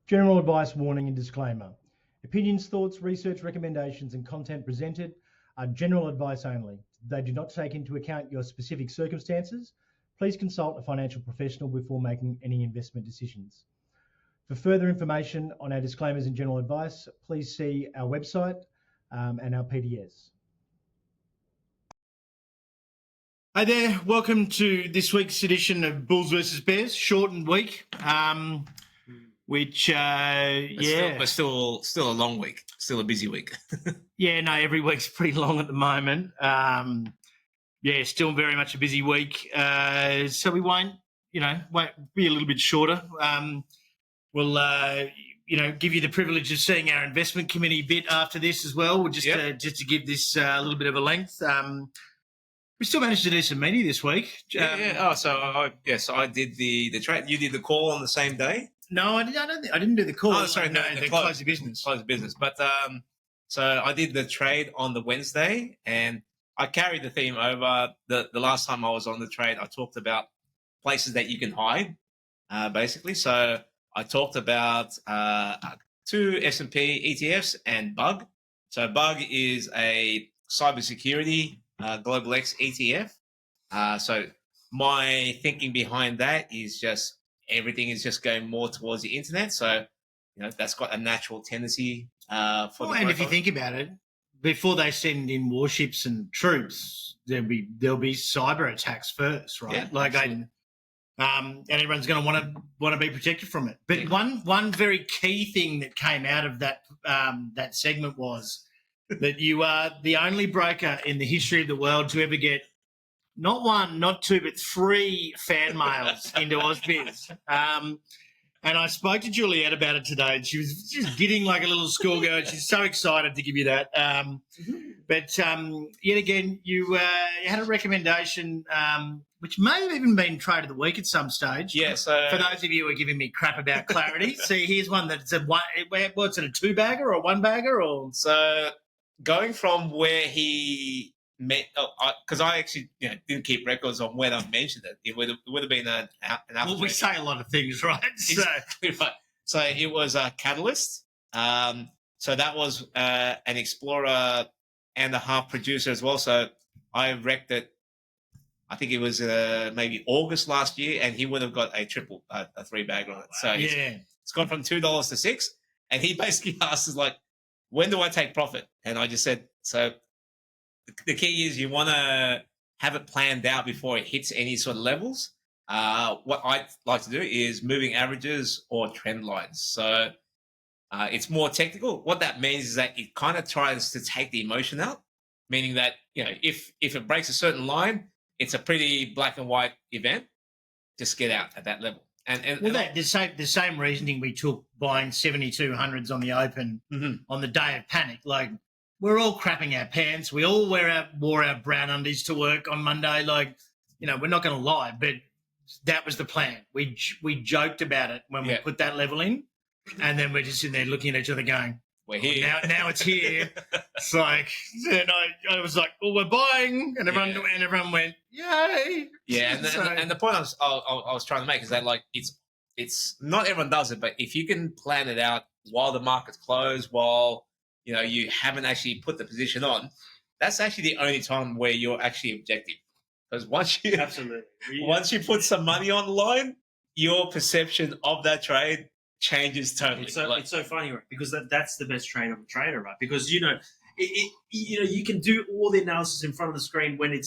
General advice, warning and disclaimer. Opinions, thoughts, research, recommendations and content presented are general advice only. They do not take into account your specific circumstances. Please consult a financial professional before making any investment decisions. For further information on our disclaimers and general advice, please see our website and our PDS. Hi there, welcome to this week's edition of Bulls versus Bears, shortened week. Still a long week, still a busy week. Every week's pretty long at the moment. Still very much a busy week. So we won't be a little bit shorter. We'll give you the privilege of seeing our investment committee bit after this as well. We'll just to give this a little bit of a length. We still managed to do some media this week. So I did the trade. You did the call on the same day. No, I didn't do the call. Oh, sorry, no, the close of business. Close of business. But so I did the trade on the Wednesday, and I carried the theme over. The last time I was on the trade, I talked about places that you can hide, basically. So I talked about two S&P ETFs and Bug. So Bug is a cybersecurity Global X ETF. So my thinking behind that is just everything is just going more towards the internet. So, that's got a natural tendency for the and if you think about it, before they send in warships and troops, there'll be cyber attacks first, right? And everyone's going to want to be protected from it. But one very key thing that came out of that that segment was that you are the only broker in the history of the world to ever get not one, not two, but three fan mails into AusBiz. And I spoke to Juliette about it today, and she was just getting like a little schoolgirl. She's so excited to give you that. But yet again, you had a recommendation, which may have even been trade of the week at some stage. Yeah. So for those of you who are giving me crap about clarity, see, here's one that's what's it, a two bagger or one bagger or so going from where he met, because I actually didn't keep records on when I mentioned it. It would have been an well, we say a lot of things, right? Exactly right. So it was a Catalyst. So that was an Explorer and a half producer as well. So I wrecked it. I think it was maybe August last year, and he would have got a three bagger on it. So it's gone from $2 to $6, and he basically asked us like, when do I take profit? And I just said, so the key is you want to have it planned out before it hits any sort of levels. What I like to do is moving averages or trend lines. So it's more technical. What that means is that it kind of tries to take the emotion out, meaning that, if it breaks a certain line, it's a pretty black and white event. Just get out at that level. The same reasoning we took buying 7200s on the open on the day of panic. Like, we're all crapping our pants. We all wore our brown undies to work on Monday. Like, we're not going to lie, but that was the plan. We joked about it when we put that level in, and then we're just sitting there looking at each other going, we're here. Now it's here. It's like, and I was like, well, we're buying, and everyone went, yay. Yeah, and the point I was trying to make is that like it's not everyone does it, but if you can plan it out while the market's closed, while you haven't actually put the position on, that's actually the only time where you're actually objective. Because once you put some money on the line, your perception of that trade changes totally. It's so funny, right? Because that's the best trade of a trader, right? Because you can do all the analysis in front of the screen when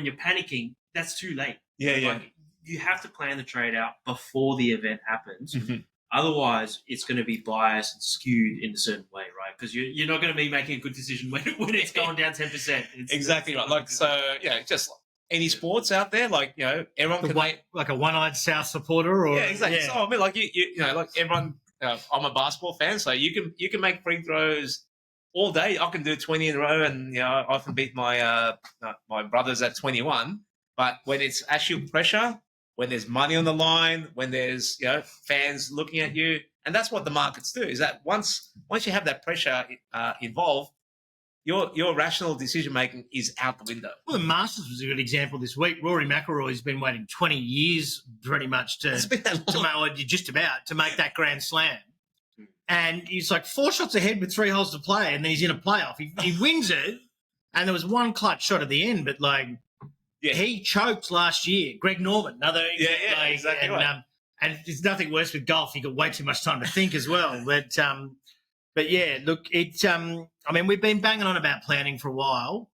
you're panicking. That's too late. You have to plan the trade out before the event happens. Otherwise, it's going to be biased and skewed in a certain way, right? Because you're not going to be making a good decision when it's going down 10%. Exactly right. Like, so, just any sports out there, like, everyone can like a one-eyed South supporter, or exactly. Yeah. So I mean, like like everyone. I'm a basketball fan, so you can make free throws all day. I can do 20 in a row, and I often beat my my brothers at 21. But when it's actual pressure, when there's money on the line, when there's fans looking at you, and that's what the markets do. Is that once you have that pressure involved, your rational decision making is out the window. Well, the Masters was a good example this week. Rory McIlroy's been waiting 20 years pretty much to make that Grand Slam. and he's like 4 shots ahead with 3 holes to play, and then he's in a playoff. He wins it, and there was one clutch shot at the end, but like he choked last year. Greg Norman, another exactly right. And there's nothing worse with golf. You got way too much time to think as well. But yeah, look, it's I mean, we've been banging on about planning for a while,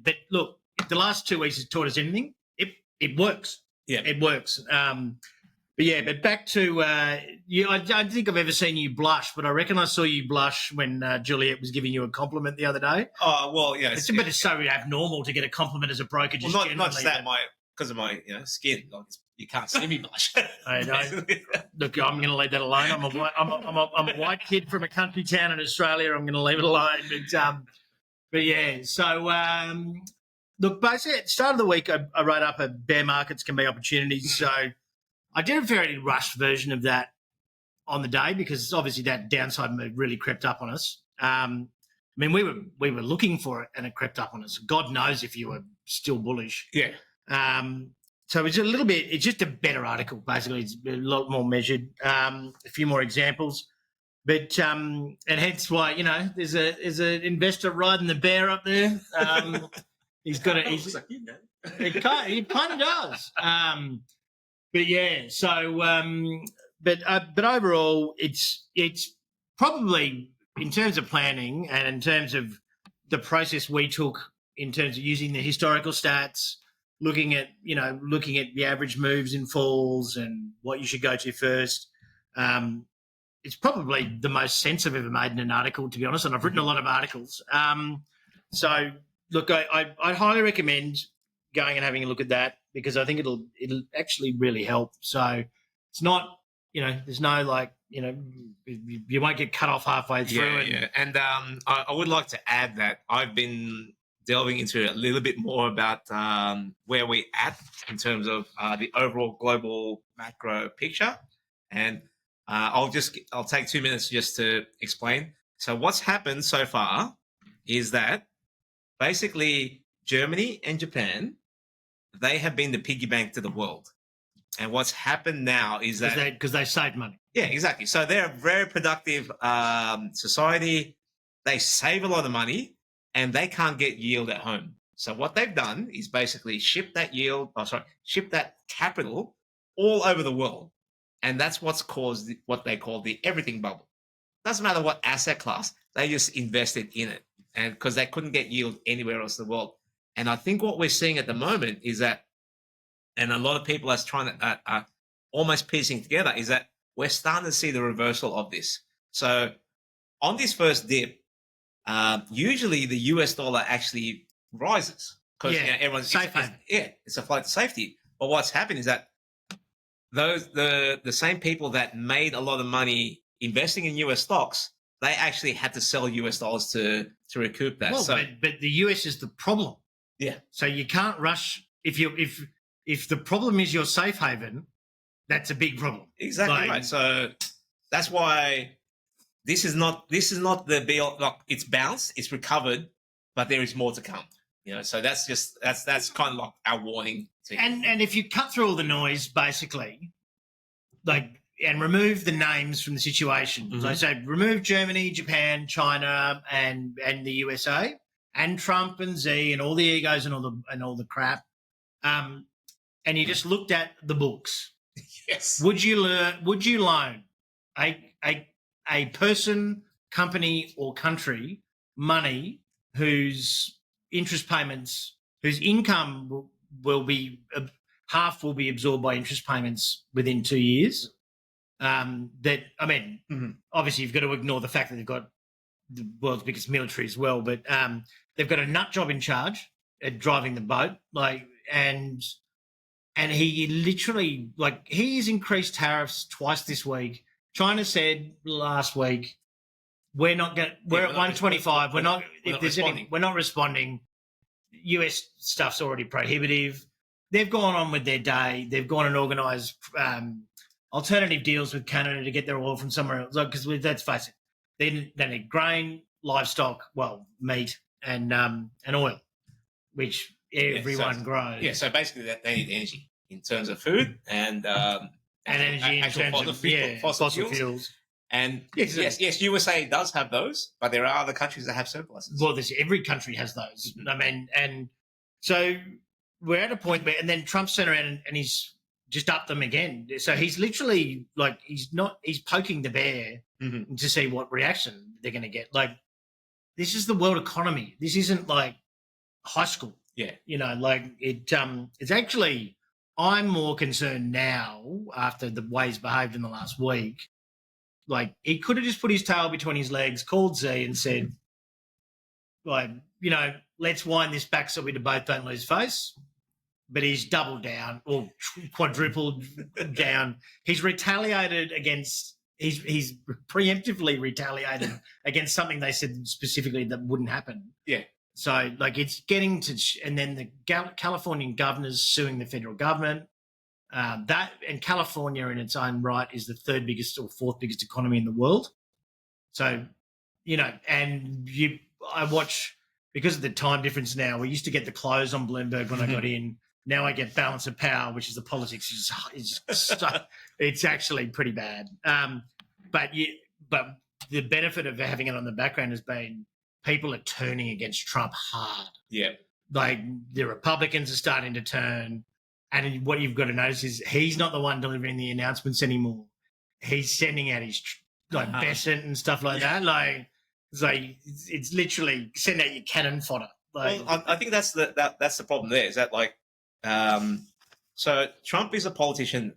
but look, if the last 2 weeks has taught us anything, it works. Yeah, it works. But back to you. I don't think I've ever seen you blush, but I reckon I saw you blush when Juliet was giving you a compliment the other day. Oh well, yeah. It's a bit so abnormal to get a compliment as a broker. Just not just that, because of my skin. Like, you can't see me blush. I know. Look, I'm going to leave that alone. I'm a white kid from a country town in Australia. I'm going to leave it alone. But yeah. So look, basically, at the start of the week, I wrote up a bear markets can be opportunities. So I did a very rushed version of that on the day because obviously that downside move really crept up on us. I mean, we were looking for it and it crept up on us. God knows if you were still bullish. Yeah. So it's it's just a better article, basically. It's a lot more measured, a few more examples. But and hence why, there's an investor riding the bear up there. He's got it kind of does. But yeah, so but overall, it's probably in terms of planning and in terms of the process we took in terms of using the historical stats, looking at the average moves and falls and what you should go to first. It's probably the most sense I've ever made in an article, to be honest, and I've written a lot of articles. So look, I'd highly recommend going and having a look at that because I think it'll actually really help. So it's not, there's no you won't get cut off halfway through. Yeah. And I would like to add that I've been delving into a little bit more about where we're at in terms of the overall global macro picture. And I'll take 2 minutes just to explain. So what's happened so far is that basically Germany and Japan, they have been the piggy bank to the world. And what's happened now is that because they saved money. Yeah, exactly. So they're a very productive society. They save a lot of money and they can't get yield at home. So what they've done is basically ship that capital all over the world. And that's what's caused what they call the everything bubble. Doesn't matter what asset class, they just invested in it. And because they couldn't get yield anywhere else in the world. And I think what we're seeing at the moment is that, and a lot of people are trying to almost piecing together, is that we're starting to see the reversal of this. So on this first dip, usually the US dollar actually rises because everyone's safe. It's a flight to safety. But what's happened is that the same people that made a lot of money investing in US stocks, they actually had to sell US dollars to recoup that. Well, but the US is the problem. Yeah. So you can't rush if the problem is your safe haven, that's a big problem. Exactly right. So that's why this is not the be all. Like, it's bounced, it's recovered, but there is more to come. So that's kind of like our warning. And if you cut through all the noise, basically, and remove the names from the situation. Mm-hmm. So I say remove Germany, Japan, China, and the USA, and Trump and Z and all the egos and all the crap. And you just looked at the books. Yes. Would you loan a person, company, or country money whose interest payments, whose income will be half will be absorbed by interest payments within 2 years? Obviously you've got to ignore the fact that they've got the world's biggest military as well, but they've got a nut job in charge at driving the boat, and he literally, he's increased tariffs twice this week. China said last week, we're at 125. We're not responding. US stuff's already prohibitive. They've gone on with their day. They've gone and organised alternative deals with Canada to get their oil from somewhere else. Because let's face it, they need grain, livestock, meat, and oil, which everyone grows. Yeah, so basically they need energy in terms of food and energy in terms of fossil fuels. And Yes, yes, USA does have those, but there are other countries that have surpluses. Well, every country has those. I mean, and so we're at a point where, and then Trump's turned around and he's just upped them again. So he's literally like, he's poking the bear to see what reaction they're going to get. Like, this is the world economy. This isn't like high school. Yeah. You know, like it's actually, I'm more concerned now after the way he's behaved in the last week. Like, he could have just put his tail between his legs, called Z and said, like, you know, let's wind this back so we both don't lose face. But he's doubled down or quadrupled down. He's retaliated against, he's preemptively retaliated against something they said specifically that wouldn't happen. Yeah. So, like, it's getting to, and then the Californian governor's suing the federal government. That, and California in its own right is the third biggest or fourth biggest economy in the world. So, you know, and I watch, because of the time difference now, we used to get the close on Bloomberg when I got in. Now I get balance of power, which is the politics. It's actually pretty bad. But the benefit of having it on the background has been people are turning against Trump hard. Yeah. Like, the Republicans are starting to turn. And what you've got to notice is he's not the one delivering the announcements anymore. He's sending out his Besant and stuff like that. Like, it's literally send out your cannon fodder. Like, well, I think that's the problem there. Is that, like, so Trump is a politician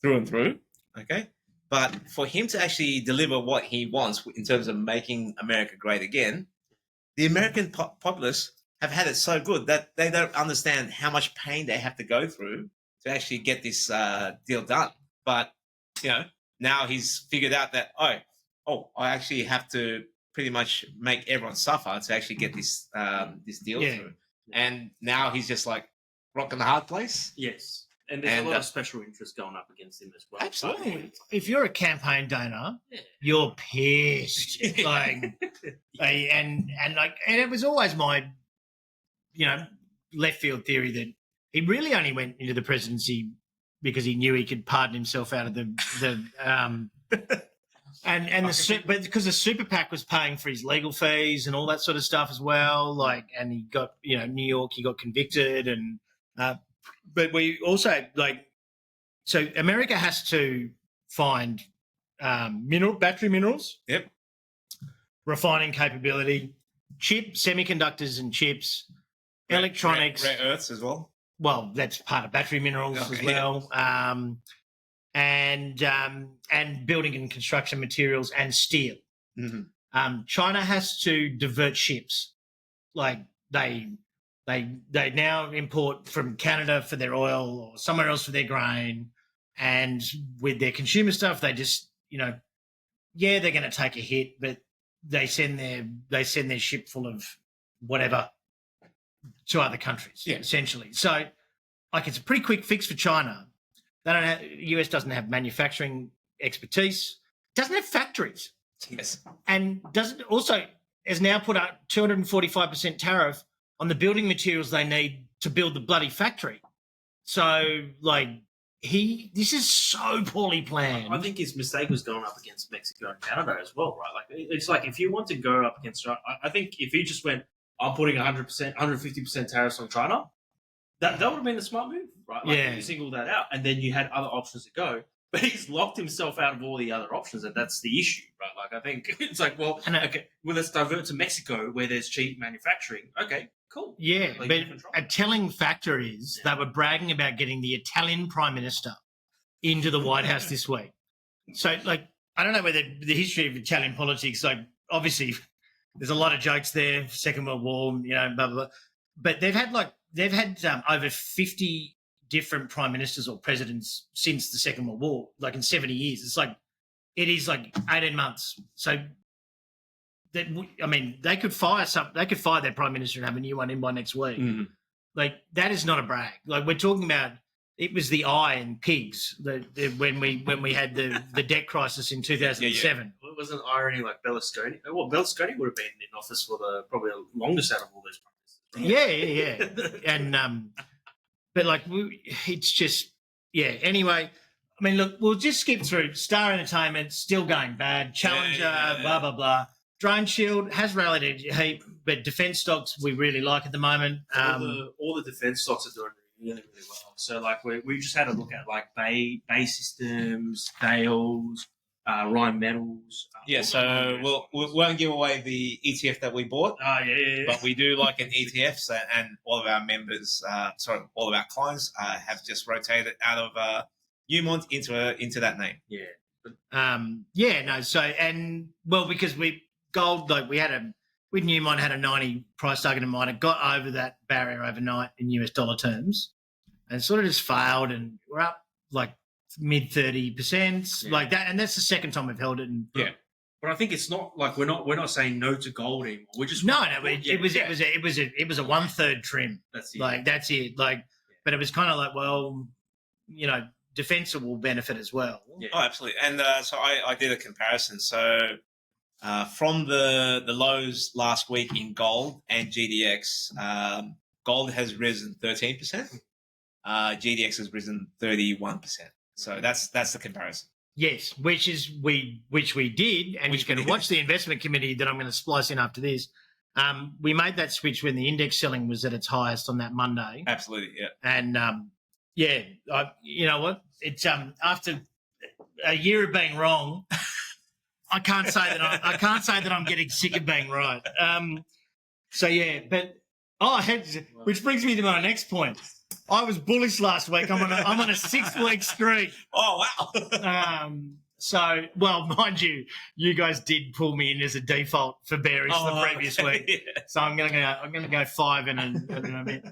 through and through, okay? But for him to actually deliver what he wants in terms of making America great again, the American populace have had it so good that they don't understand how much pain they have to go through to actually get this deal done. But, you know, now he's figured out that, I actually have to pretty much make everyone suffer to actually get this this deal through. And now he's just like rocking the hard place. Yes. And there's a lot of special interests going up against him as well. Absolutely. If you're a campaign donor, you're pissed. Like, and it was always my, you know, left field theory that he really only went into the presidency because he knew he could pardon himself out of but because the super PAC was paying for his legal fees and all that sort of stuff as well. Like, and he got, you know, New York, he got convicted, and but we also, like, so America has to find battery minerals. Yep. Refining capability, semiconductors and chips. Electronics, rare earths as well. Well, that's part of battery minerals as well, and building and construction materials and steel. Mm-hmm. China has to divert ships, like they now import from Canada for their oil or somewhere else for their grain, and with their consumer stuff, they just, you know, they're going to take a hit, but they send their ship full of whatever to other countries, essentially. So, like, it's a pretty quick fix for China. The US doesn't have manufacturing expertise, doesn't have factories. Yes. And has now put out 245% tariff on the building materials they need to build the bloody factory. So, like, this is so poorly planned. I think his mistake was going up against Mexico and Canada as well, right? Like, it's like, if you want to go up against China, I think if he just went, I'm putting 100%, 150% tariffs on China, that would have been a smart move, right? Like, you single that out, and then you had other options to go. But he's locked himself out of all the other options, and that's the issue, right? Like, I think it's like, well, let's divert to Mexico where there's cheap manufacturing. Okay, cool. Yeah, like, but a telling factor is they were bragging about getting the Italian Prime Minister into the White House this week. So, like, I don't know whether the history of Italian politics, like, obviously there's a lot of jokes there, Second World War, you know, blah, blah, blah. But they've had over 50 different prime ministers or presidents since the Second World War, like in 70 years. It is like 18 months. So, they could fire their prime minister and have a new one in by next week. Mm-hmm. Like, that is not a brag. Like, we're talking about, it was the eye and pigs when we had the debt crisis in 2007. It was an irony, like Berlusconi. Well, Berlusconi would have been in office for probably the longest out of all those prime ministers. Right? Yeah. And but like, it's just, anyway, I mean, look, we'll just skip through. Star Entertainment still going bad. Challenger, blah blah blah. Drone Shield has rallied a heap, but defence stocks we really like at the moment. All the defence stocks are doing really, really well. So like we just had a look at like Bay Systems, Dales, Ryan Metals. So we won't give away the ETF that we bought. Yeah. But we do like an ETF, and all of our members, all of our clients have just rotated out of Newmont into that name. Yeah. Because gold, like with Newmont had a 90 price target in mind. It got over that barrier overnight in US dollar terms, and sort of just failed. And we're up like mid 30% like that, and that's the second time we've held it. But I think it's not like we're not saying no to gold anymore. We're just it was a 1/3 trim. That's it. Like that's it. Like, but it was kind of like, well, you know, defense will benefit as well. Yeah. Oh, absolutely. And so I did a comparison. So from the lows last week in gold and GDX, gold has risen 13%. GDX has risen 31%. So that's the comparison. Yes, which we did, and you can watch the investment committee that I'm going to splice in after this. We made that switch when the index selling was at its highest on that Monday. Absolutely, yeah. And you know what? It's after a year of being wrong, I can't say that I'm getting sick of being right. Which brings me to my next point. I was bullish last week. I'm on a 6-week streak. Oh wow! Mind you, you guys did pull me in as a default for bearish the previous week. Yeah. So I'm gonna go 5 in a bit.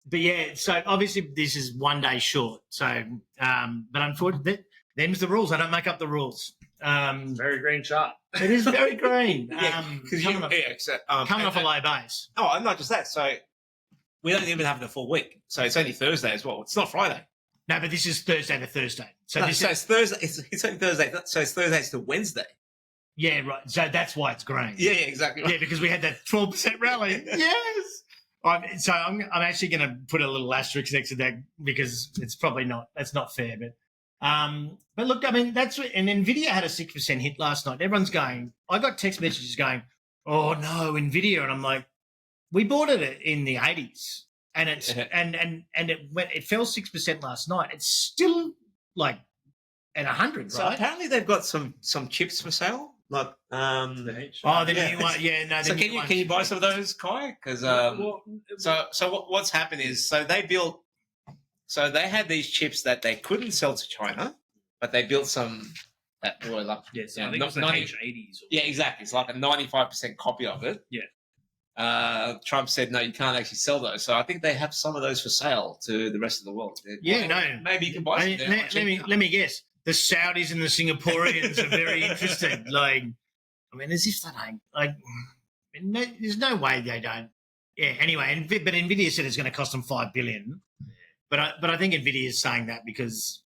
But yeah, so obviously this is 1 day short. So, but unfortunately, them's the rules. I don't make up the rules. Very green chart. It is very green. Coming off a low base. Oh, not just that. So we don't even have the full week. So it's only Thursday as well. It's not Friday. No, but this is Thursday to Thursday. It's Thursday. It's only Thursday. So it's Thursday to Wednesday. Yeah, right. So that's why it's green. Yeah, exactly. Right. Yeah, because we had that 12% rally. Yes. I'm actually going to put a little asterisk next to that because it's probably not. That's not fair. But look, I mean, and Nvidia had a 6% hit last night. Everyone's going. I got text messages going, "Oh no, Nvidia," and I'm like, "We bought it in the 80s, and it's and it fell 6% last night. It's still like at 100, right?" So apparently they've got some chips for sale. Like the new one, no. So can you buy some of those, Kai? Because what's happened is they had these chips that they couldn't sell to China, but they built some that were like I think it was the H80s. Yeah, exactly. It's like a 95% copy of it. Yeah. Trump said no, you can't actually sell those. So I think they have some of those for sale to the rest of the world. Maybe you can buy some. Let me guess. The Saudis and the Singaporeans are very interested. Like, I mean, as if they don't. Like, there's no way they don't. Yeah. Anyway, but Nvidia said it's going to cost them $5 billion. But I think Nvidia is saying that because,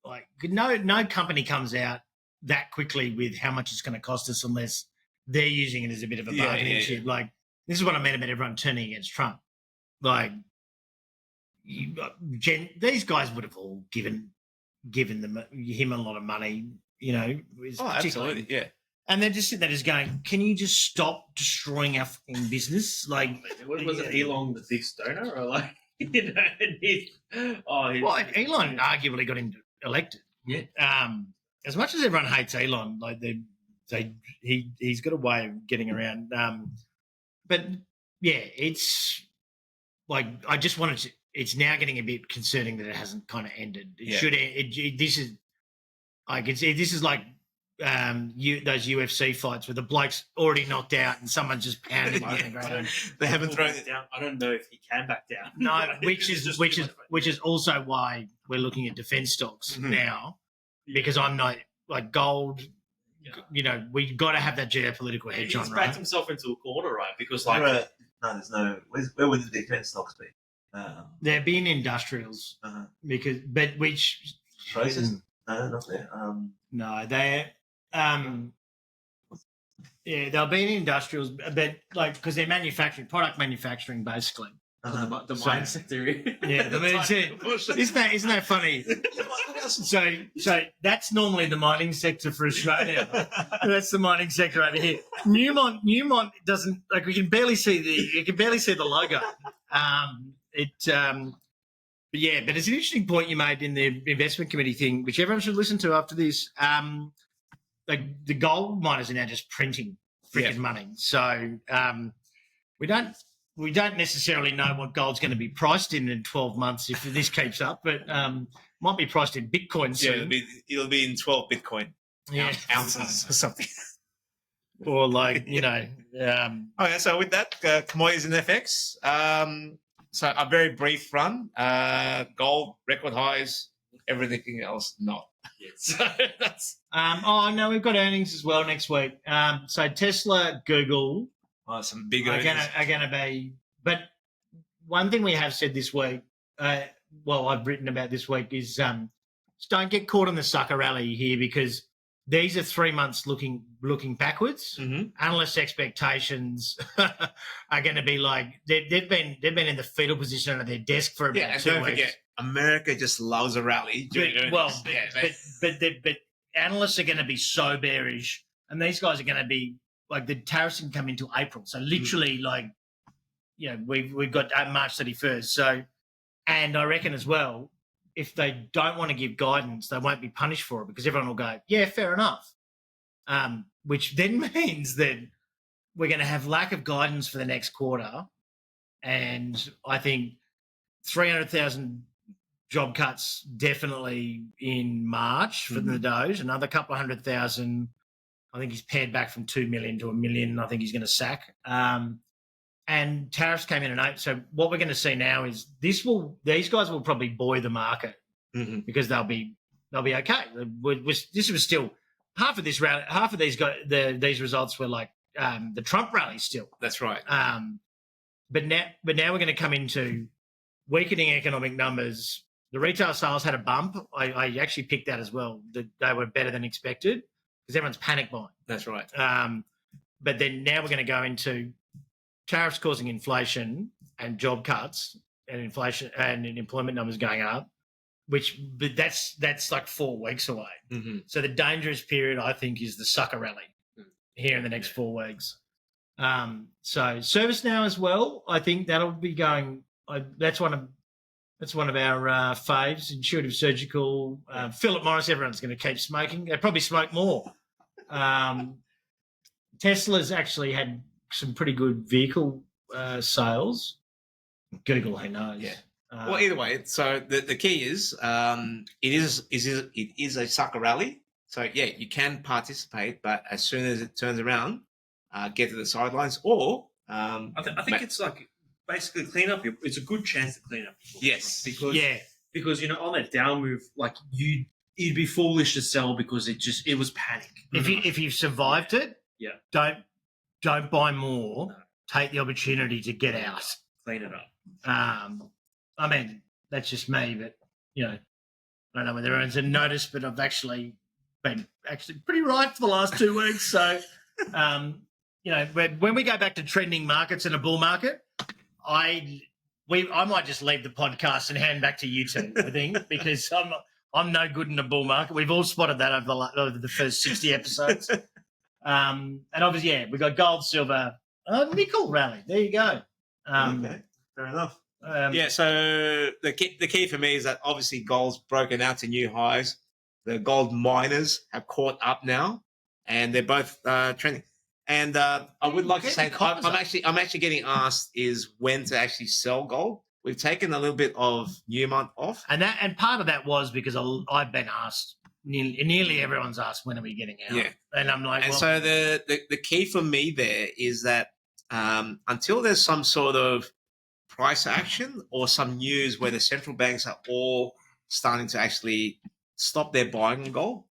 like, no company comes out that quickly with how much it's going to cost us unless they're using it as a bit of a bargaining chip. Like, this is what I meant about everyone turning against Trump. Like, these guys would have all given him a lot of money, you know. Absolutely, yeah. And they're just sitting there just going, can you just stop destroying our fucking business? Like, was it Elon the big donor or like, you know? Elon arguably got him elected. Yeah. As much as everyone hates Elon, like he's got a way of getting around. But yeah, it's like I just wanted to. It's now getting a bit concerning that it hasn't kind of ended. It should. This is like those UFC fights where the bloke's already knocked out and someone's just pounding him on the ground. They haven't thrown it down. I don't know if he can back down. No, which is also why we're looking at defense stocks now, because I'm not like gold. You know, we've got to have that geopolitical hedge on, right? He's backed himself into a corner, right? Because like, there's no. Where would the defense stocks be? They're being industrials but which process? No, not there. No, they're they'll be in industrials, but like because they're product manufacturing basically. The So- mindset theory. Yeah, I mean, isn't that funny? So that's normally the mining sector for Australia. That's the mining sector over here. Newmont doesn't like. You can barely see the logo. But yeah, but it's an interesting point you made in the investment committee thing, which everyone should listen to after this. Like the gold miners are now just printing freaking money. So we don't necessarily know what gold's going to be priced in 12 months if this keeps up, but might be priced in Bitcoin soon. Yeah, it'll be in 12 Bitcoin ounces or something. Or like, Okay, so with that, commodities and FX. So a very brief run. Gold, record highs, everything else not. So that's... no, we've got earnings as well next week. So Tesla, Google... some big are earnings. going to be, but one thing we have said this week, I've written about this week is just don't get caught in the sucker rally here because these are 3 months looking backwards. Mm-hmm. Analyst expectations are going to be like they've been in the fetal position under their desk for about 2 don't weeks. forget, America just loves a rally. But analysts are going to be so bearish, and these guys are going to be. Like the tariffs can come into April, so literally, we've got March 31st. So, and I reckon as well, if they don't want to give guidance, they won't be punished for it because everyone will go, yeah, fair enough. Which then means that we're going to have lack of guidance for the next quarter, and I think 300,000 job cuts definitely in March for the Doge, another couple of 100,000. I think he's pared back from 2 million to 1 million. I think he's going to sack. And tariffs came in at 8. So what we're going to see now is these guys will probably buoy the market because they'll be okay. This was still half of this rally. Half of these results were like the Trump rally still. That's right. But now we're going to come into weakening economic numbers. The retail sales had a bump. I actually picked that as well. That they were better than expected. Because everyone's panic buying. That's right. But then now we're going to go into tariffs causing inflation and job cuts and inflation and employment numbers going up, but that's like 4 weeks away. Mm-hmm. So the dangerous period, I think, is the sucker rally here in the next 4 weeks. So ServiceNow as well, I think that'll be going. That's one of our faves, Intuitive Surgical, Philip Morris. Everyone's going to keep smoking. They probably smoke more. Tesla's actually had some pretty good vehicle sales. Google, who knows? Yeah. Well, either way, so the key is it is a sucker rally. So yeah, you can participate, but as soon as it turns around, get to the sidelines. Or I think it's like basically clean up. It's a good chance to clean up. Yes, because on that down move, like you'd be foolish to sell because it was panic. If you've survived it, don't buy more. No. Take the opportunity to get out, clean it up. I mean that's just me, but I don't know whether everyone's noticed, but I've actually been pretty right for the last 2 weeks. So when we go back to trending markets in a bull market. I might just leave the podcast and hand back to you two, I think, because I'm no good in a bull market. We've all spotted that over the first 60 episodes. And obviously, we've got gold, silver, nickel rally. There you go. Okay, fair enough. So the key for me is that obviously gold's broken out to new highs. The gold miners have caught up now, and they're both trending. And I would like to say I'm actually getting asked is when to actually sell gold. We've taken a little bit of Newmont off, and part of that was because I've been asked. Nearly everyone's asked when are we getting out. Yeah, and I'm like, so the key for me there is that until there's some sort of price action or some news where the central banks are all starting to actually stop their buying on gold.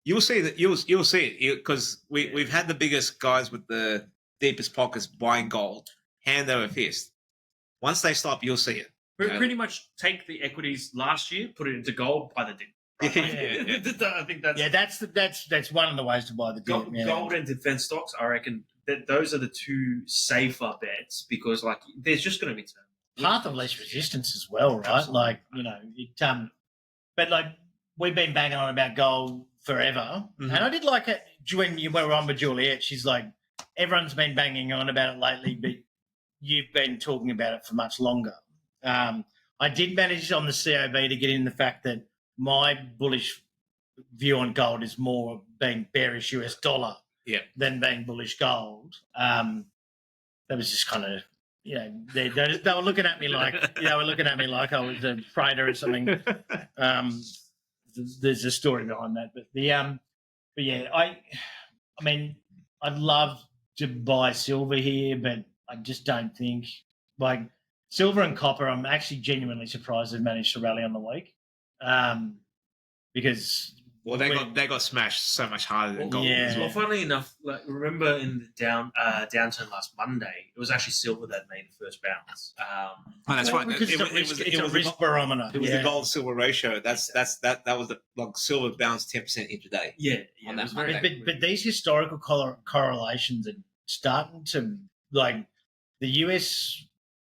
You'll see that you'll see it because we've had the biggest guys with the deepest pockets buying gold hand over fist. Once they stop, you'll see it. Pretty much take the equities last year, put it into gold, buy the dip. Right? I think that's one of the ways to buy the dip. Gold and defense stocks. I reckon that those are the two safer bets because there's just going to be turmoil. path of least resistance as well, right? Absolutely. Like, you know, but like we've been banging on about gold forever. Mhm. And I did like it when you were on with Juliet. She's like, everyone's been banging on about it lately, but you've been talking about it for much longer. I did manage on the COB to get in the fact that my bullish view on gold is more being bearish US dollar than being bullish gold. That was just kind of, you know, they were looking at me like, I was a trader or something. There's a story behind that, but yeah, I mean, I'd love to buy silver here, but I just don't think like silver and copper. I'm actually genuinely surprised they've managed to rally on the week, because they got smashed so much harder than gold. Yeah. Well, funnily enough, like remember in the downturn last Monday, it was actually silver that made the first bounce. That's right. Because it's a risk barometer. It was the gold silver ratio. That was the like silver bounced 10% intraday. Yeah, on it that was very Monday. But these historical correlations are starting to, like, the US,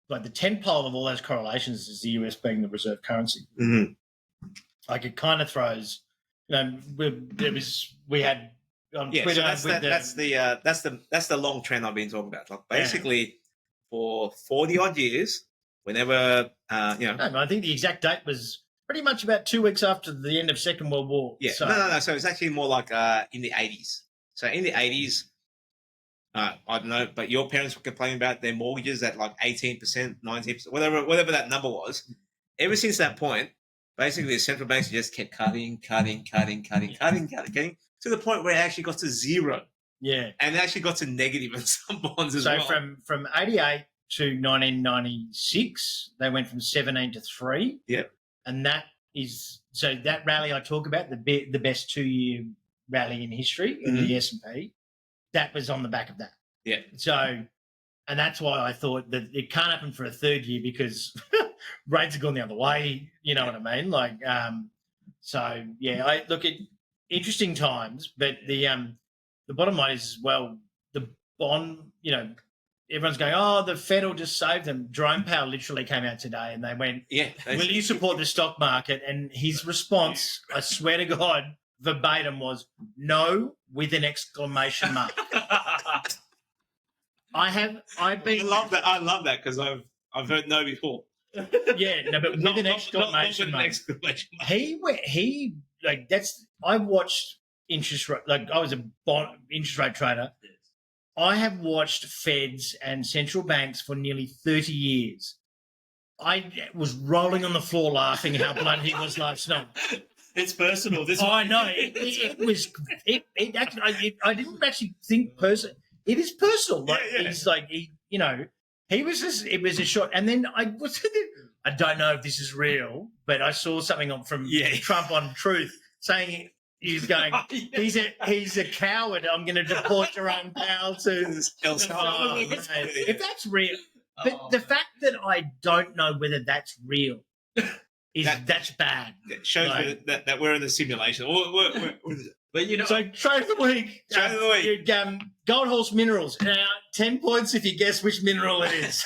like the 10 pole of all those correlations is the US being the reserve currency. Mm-hmm. Like it kind of throws, you know, we had on Twitter. That's the long trend I've been talking about. Like basically, for 40 odd years, whenever No, I think the exact date was pretty much about 2 weeks after the end of Second World War. Yeah, So, no. So it's actually more like in the 80s. So in the 80s, I don't know, but your parents were complaining about their mortgages at like 18%, 19%, whatever that number was. Ever since that point, basically the central banks just kept cutting to the point where it actually got to zero. Yeah. And it actually got to negative in some bonds as so well. from 88 to 1996, they went from 17 to 3. Yep. And that rally I talk about, the best 2-year rally in history in the S&P, that was on the back of that. Yeah. So, and that's why I thought that it can't happen for a third year because rates have gone the other way. You know what I mean? Like, so yeah, I look at interesting times, but the bottom line is, well, the bond, you know, everyone's going, oh, the Fed will just save them. Jerome Powell literally came out today and they went, will you support the stock market? And his response, I swear to God, verbatim was no with an exclamation mark. I love that because I've heard no before. Yeah, no, but with an exclamation mark. He like that's. I watched interest rate. Like I was a interest rate trader. I have watched Feds and central banks for nearly 30 years. I was rolling on the floor laughing how blunt he was last night. It's personal. I know. It was. It actually. I didn't actually think personal. It is personal. Like he's like you know. He was just. It was a shot, and then I don't know if this is real, but I saw something from Trump on Truth saying he's going. He's a coward. I'm going to deport Jerome Powell to El Salvador. If that's real, but the fact that I don't know whether that's real. That's bad. It shows that we're in the simulation. But you know, so trade of the week. Gold Horse Minerals. 10 points if you guess which mineral it is.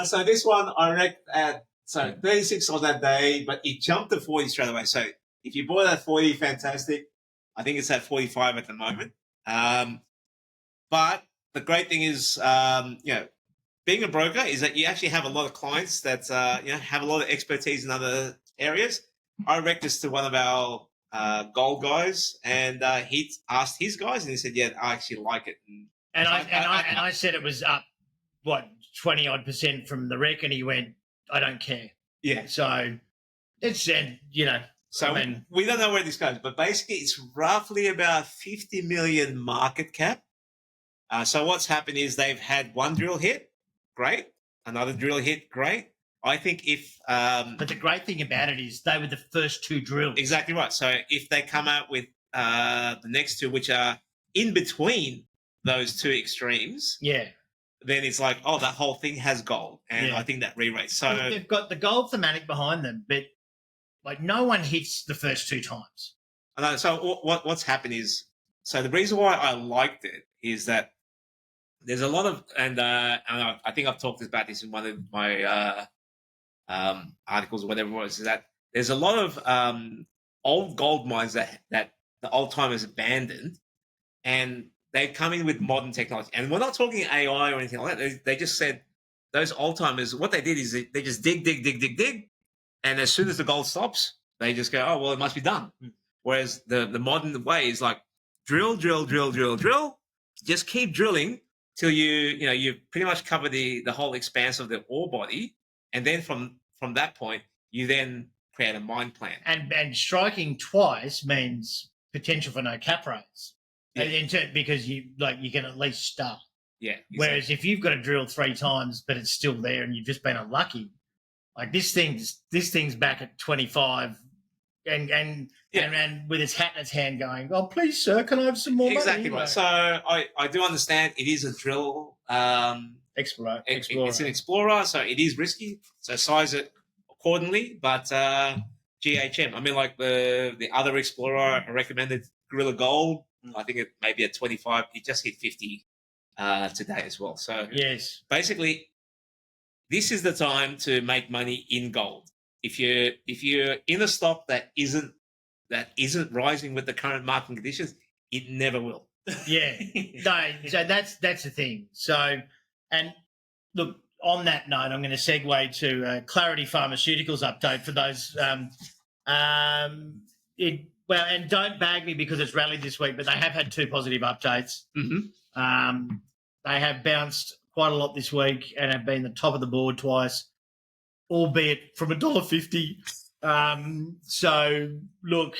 So this one I reckon at 36 on that day, but it jumped to 40 straight away. So if you bought at 40, fantastic. I think it's at 45 at the moment. But the great thing is, being a broker is that you actually have a lot of clients that have a lot of expertise in other areas. I recked this to one of our gold guys, and he asked his guys, and he said, "Yeah, I actually like it." And I said it was up 20% from the wreck, and he went, "I don't care." Yeah. So it said, So we don't know where this goes, but basically it's roughly about 50 million market cap. So what's happened is they've had one drill hit. Great. Another drill hit. Great. I think if... but the great thing about it is they were the first two drills. Exactly right. So if they come out with the next two, which are in between those two extremes, then it's like, oh, that whole thing has gold. And I think that re-rates. So they've got the gold thematic behind them, but no one hits the first two times. So what's happened is... So the reason why I liked it is that there's a lot of, and I think I've talked about this in one of my articles or whatever it was, is that there's a lot of old gold mines that the old timers abandoned, and they come in with modern technology. And we're not talking AI or anything like that. They just said those old timers, what they did is they just dig, and as soon as the gold stops, they just go, oh well, it must be done. Whereas the modern way is like drill, just keep drilling till you pretty much cover the whole expanse of the ore body, and then from that point you then create a mine plan. And striking twice means potential for no cap raise, because you can at least start. Yeah. Exactly. Whereas if you've got to drill 3 times but it's still there and you've just been unlucky, like this thing's back at 25. And with his hat in his hand going, oh, please, sir, can I have some more money? Exactly right. So I do understand it is a drill explorer. It's an explorer, so it is risky. So size it accordingly. But GHM, I mean, like the other explorer I recommended, Gorilla Gold, I think it maybe at 25. It just hit 50 today as well. So yes, basically, this is the time to make money in gold. If you're in a stock that isn't rising with the current market conditions, it never will. Yeah. No, so that's the thing. So, and look, on that note, I'm going to segue to Clarity Pharmaceuticals update for those. And don't bag me because it's rallied this week, but they have had 2 positive updates. Mm-hmm. They have bounced quite a lot this week and have been the top of the board twice, albeit from $1.50. So look,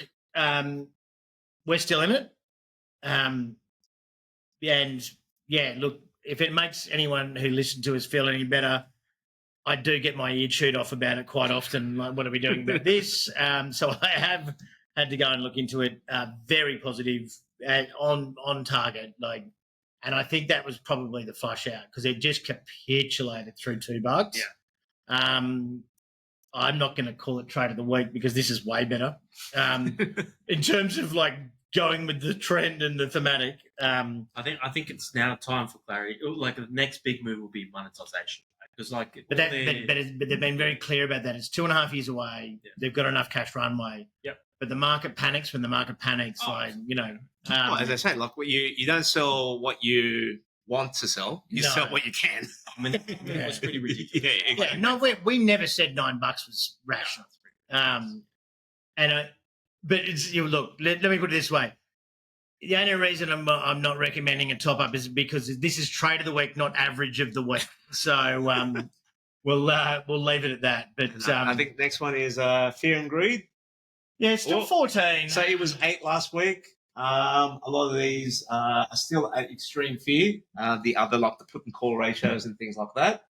we're still in it. And yeah, look, if it makes anyone who listened to us feel any better, I do get my ear chewed off about it quite often. Like, what are we doing about this? So I have had to go and look into it. Very positive, on target. And I think that was probably the flush out because it just capitulated through $2. Yeah. I'm not going to call it trade of the week because this is way better. In terms of going with the trend and the thematic. I think it's now time for Clarity. Like the next big move will be monetization. Because but they've been very clear about that. It's 2.5 years away. Yeah. They've got enough cash runway. Yep. But the market panics when the market panics. As I say, you don't sell what you want to sell. You sell what you can. I mean, it was pretty ridiculous. Yeah, exactly. Yeah, no, we never said $9 was rational. But it's, look, let me put it this way. The only reason I'm not recommending a top up is because this is trade of the week, not average of the week. So we'll leave it at that. But I think next one is Fear and Greed. Yeah, it's still 14. So it was 8 last week. A lot of these are still at extreme fear. The other, like the put and call ratios and things like that.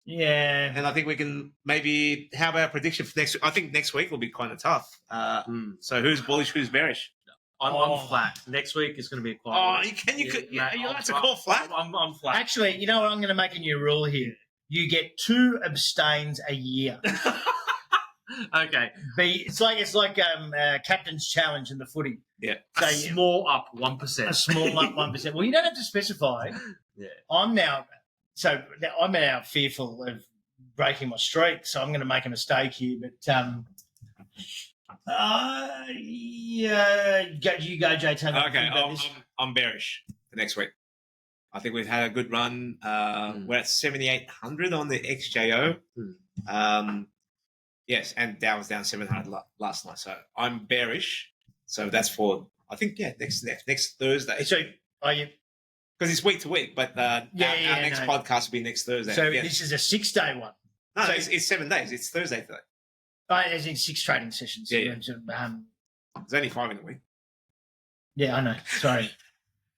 Yeah. And I think we can maybe, how about a prediction for next week? I think next week will be kind of tough. So who's bullish, who's bearish? I'm flat. Next week is going to be quiet. You like to call flat? I'm flat. Actually, you know what? I'm going to make a new rule here. You get 2 abstains a year. Okay. It's like captain's challenge in the footy. Yeah. So small up 1%. A small up 1%. Well, you don't have to specify. Yeah. I'm now fearful of breaking my streak, so I'm going to make a mistake here. But you go, JT. Okay, I'm bearish for next week. I think we've had a good run. We're at 7,800 on the XJO. Yes, and Dow was down 700 last night. So I'm bearish. So that's for, I think, next Thursday. So are you? Because it's week to week, but our next podcast will be next Thursday. So this is a 6-day one. No, it's 7 days. It's Thursday today. As in 6 trading sessions. Yeah. There's only 5 in a week. Yeah, I know. Sorry.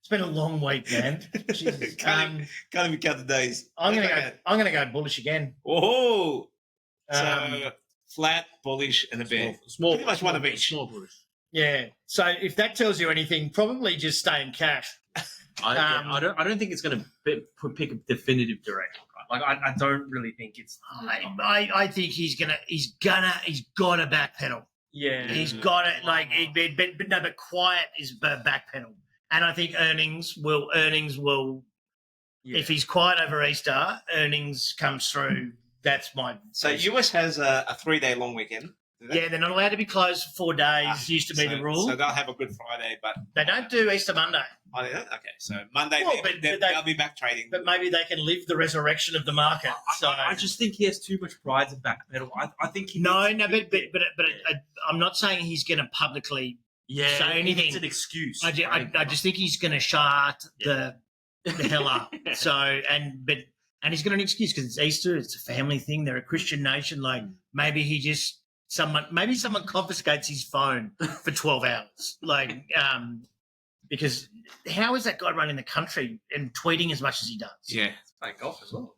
It's been a long week, man. Jesus. Can't even count the days. I'm gonna go bullish again. Oh, so flat, bullish, and a bear. Small, pretty much one of each. Small bullish. Yeah. So if that tells you anything, probably just stay in cash. I don't think it's going to pick a definitive direction. Right? Like I don't really think it's. I think he's got to backpedal. Yeah, he's got it. But quiet is backpedal, and I think earnings will If he's quiet over Easter, earnings comes through. That's my. So US has a 3-day long weekend. Yeah, they're not allowed to be closed for 4 days. Used to be the rule. So they'll have a Good Friday, but they don't do Easter Monday. Oh, they don't? Okay, so Monday they'll be back trading. But maybe they can live the resurrection of the market. I just think he has too much pride to backpedal. I think he but I'm not saying he's going to publicly say anything. It's an excuse. I just think he's going to shut the hell up. So and he's got an excuse because it's Easter. It's a family thing. They're a Christian nation. Like maybe someone confiscates his phone for 12 hours. Like because how is that guy running the country and tweeting as much as he does? Yeah, playing golf as well.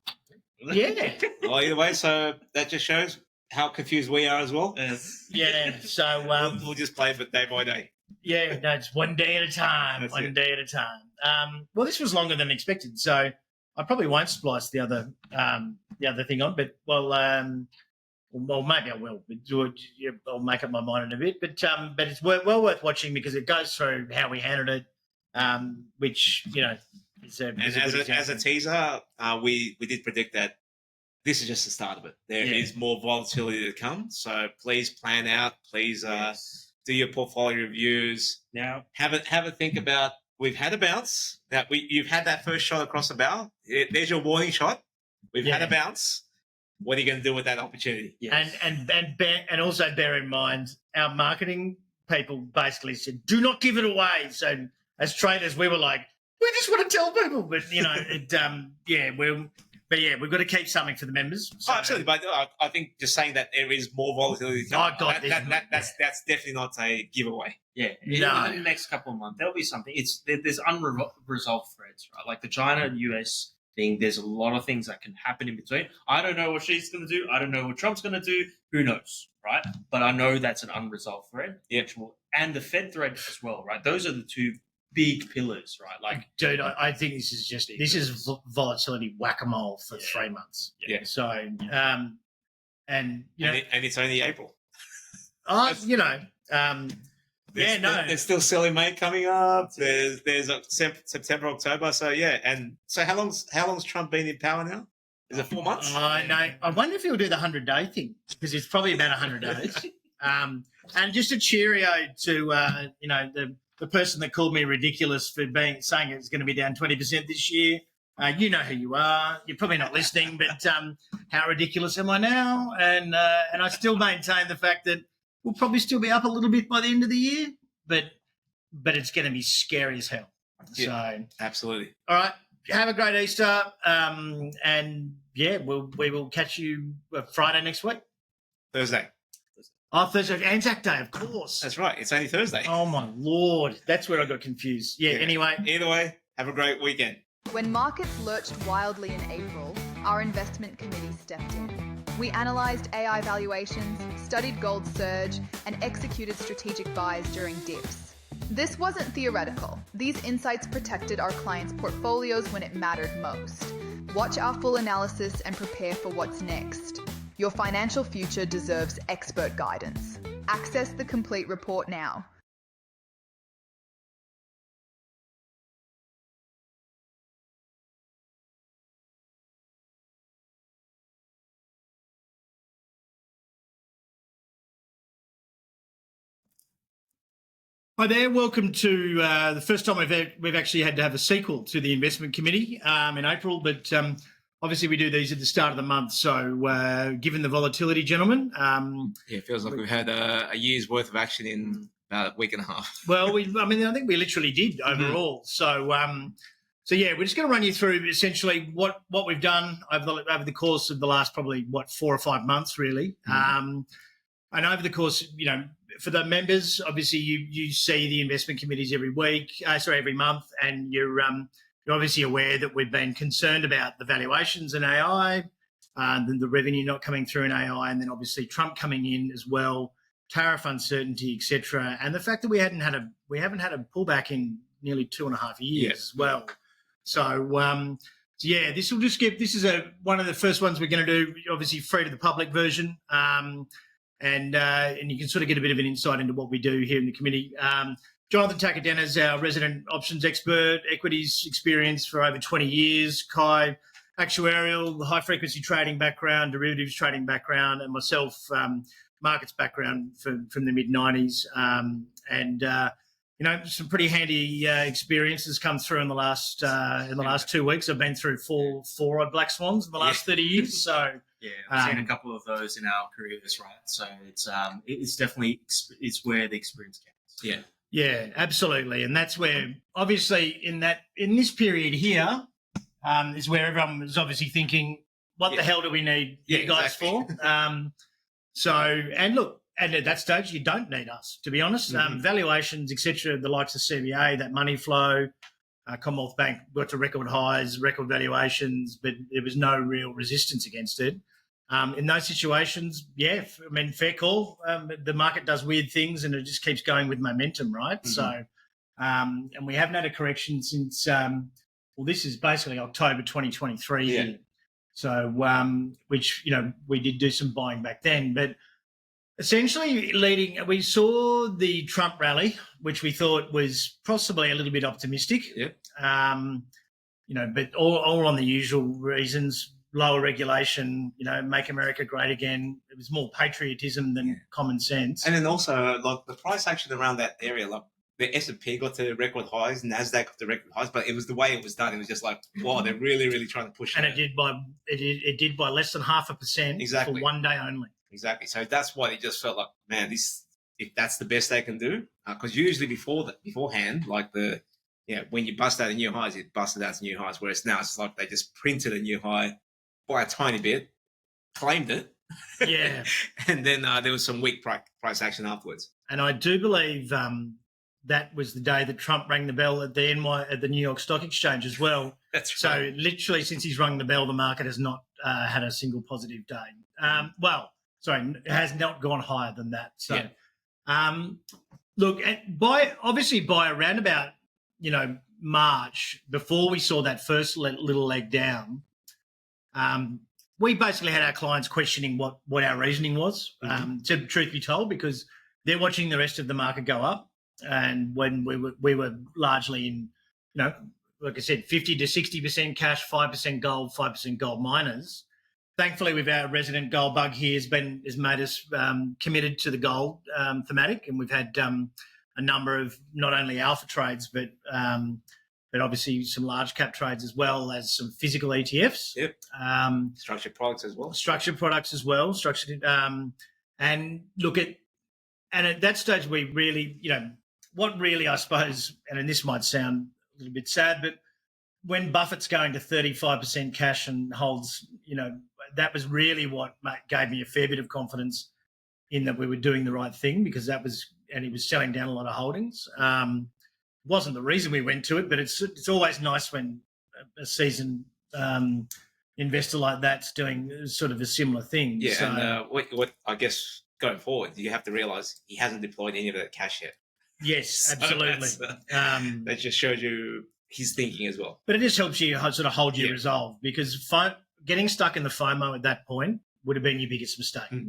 Yeah. Well, either way, so that just shows how confused we are as well. Yeah. So we'll just play it day by day. Yeah, no, it's one day at a time. That's one day at a time. Well, this was longer than expected, so I probably won't splice the other thing on. But well, maybe I will. But I'll make up my mind in a bit. But it's well worth watching because it goes through how we handled it, which is as a teaser, we did predict that this is just the start of it. There is more volatility to come, so please plan out. Please do your portfolio reviews. Now, have a think about. We've had a bounce. You've had that first shot across the bow. There's your warning shot. We've had a bounce. What are you going to do with that opportunity? Yes. And also bear in mind, our marketing people basically said, "Do not give it away." So as traders, we were like, "We just want to tell people," but we've got to keep something for the members. So. Oh, absolutely, but I think just saying that there is more volatility to come. Oh God, that's definitely not a giveaway. Yeah, in the next couple of months, there'll be something. There's unresolved threads, right? Like the China and US thing. There's a lot of things that can happen in between. I don't know what she's going to do. I don't know what Trump's going to do. Who knows, right? But I know that's an unresolved thread. Yeah, and the Fed thread as well, right? Those are the two big pillars, right? Like, dude, I think this is volatility whack-a-mole for 3 months. Yeah. So, and it's only April. There's still Silly May coming up. There's September, October. So and so how long's Trump been in power now? Is it 4 months? No. I wonder if he'll do the 100-day thing because it's probably about 100 days. And just a cheerio to the person that called me ridiculous for saying it's going to be down 20% this year. You know who you are. You're probably not listening, but how ridiculous am I now? And I still maintain the fact that we'll probably still be up a little bit by the end of the year, but it's going to be scary as hell. Yeah, so absolutely. All right. Have a great Easter. We will catch you Friday next week. Thursday. Oh, Thursday. Anzac Day, of course. That's right. It's only Thursday. Oh, my Lord. That's where I got confused. Yeah, anyway. Either way, have a great weekend. When markets lurched wildly in April, our investment committee stepped in. We analysed AI valuations, studied gold surge, and executed strategic buys during dips. This wasn't theoretical. These insights protected our clients' portfolios when it mattered most. Watch our full analysis and prepare for what's next. Your financial future deserves expert guidance. Access the complete report now. Hi there. Welcome to the first time we've actually had to have a sequel to the investment committee in April, but obviously we do these at the start of the month. So given the volatility, gentlemen, it feels like we've had a year's worth of action in about a week and a half. Well, I think we literally did overall. So we're just going to run you through essentially what we've done over the course of the last probably 4 or 5 months, really. And over the course, for the members, obviously you see the investment committees every month, and you're obviously aware that we've been concerned about the valuations in AI, and the revenue not coming through in AI, and then obviously Trump coming in as well, tariff uncertainty, etc., and the fact that we haven't had a pullback in nearly 2.5 years as well. So this is one of the first ones we're going to do, obviously free to the public version. And you can sort of get a bit of an insight into what we do here in the committee. Jonathan Takadena is our resident options expert, equities experience for over 20 years. Kai, actuarial, high-frequency trading background, derivatives trading background, and myself, markets background from the mid-90s. Some pretty handy experiences come through in the last 2 weeks. I've been through four odd black swans in the last 30 years. So yeah, I've seen a couple of those in our careers, right? So it's definitely where the experience counts. Yeah. Yeah, absolutely. And that's where, obviously, in this period here, is where everyone was obviously thinking, what the hell do we need you guys for? And at that stage, you don't need us, to be honest. Valuations, etc., the likes of CBA, that money flow, Commonwealth Bank got to record highs, record valuations, but there was no real resistance against it. In those situations, fair call. The market does weird things and it just keeps going with momentum, right? So, and we haven't had a correction since, this is basically October 2023. Yeah. So, which, we did do some buying back then. But essentially we saw the Trump rally, which we thought was possibly a little bit optimistic. Yeah. But all on the usual reasons. Lower regulation, make America great again. It was more patriotism than common sense. And then also, like, the price action around that area, like the S&P got to record highs, NASDAQ got to record highs, but it was the way it was done. It was just like, wow, they're really, really trying to push it. And it did by less than 0.5% for one day only. Exactly. So that's why it just felt like, man, if that's the best they can do, because usually beforehand, like when you bust out the new highs, it busted out the new highs. Whereas now it's like they just printed a new high by a tiny bit, claimed it, and then there was some weak price action afterwards. And I do believe that was the day that Trump rang the bell at the New York Stock Exchange as well. That's right. So literally, since he's rung the bell, the market has not had a single positive day. It has not gone higher than that. So, by around about March, before we saw that first little leg down. We basically had our clients questioning what our reasoning was, to truth be told, because they're watching the rest of the market go up. And when we were largely in, like I said, 50 to 60% cash, 5% gold, 5% gold miners. Thankfully, with our resident gold bug here has made us committed to the gold thematic, and we've had a number of not only alpha trades, but obviously some large cap trades as well as some physical ETFs. Yep. Structured products as well. And at that stage we really, what really, I suppose, and this might sound a little bit sad, but when Buffett's going to 35% cash and holds, that was really what gave me a fair bit of confidence in that we were doing the right thing, because and he was selling down a lot of holdings. Wasn't the reason we went to it, but it's always nice when a seasoned investor like that's doing sort of a similar thing. Yeah, so, and what I guess going forward, you have to realise he hasn't deployed any of that cash yet. Yes, absolutely. That just shows you his thinking as well. But it just helps you sort of hold your resolve, because getting stuck in the FOMO at that point would have been your biggest mistake.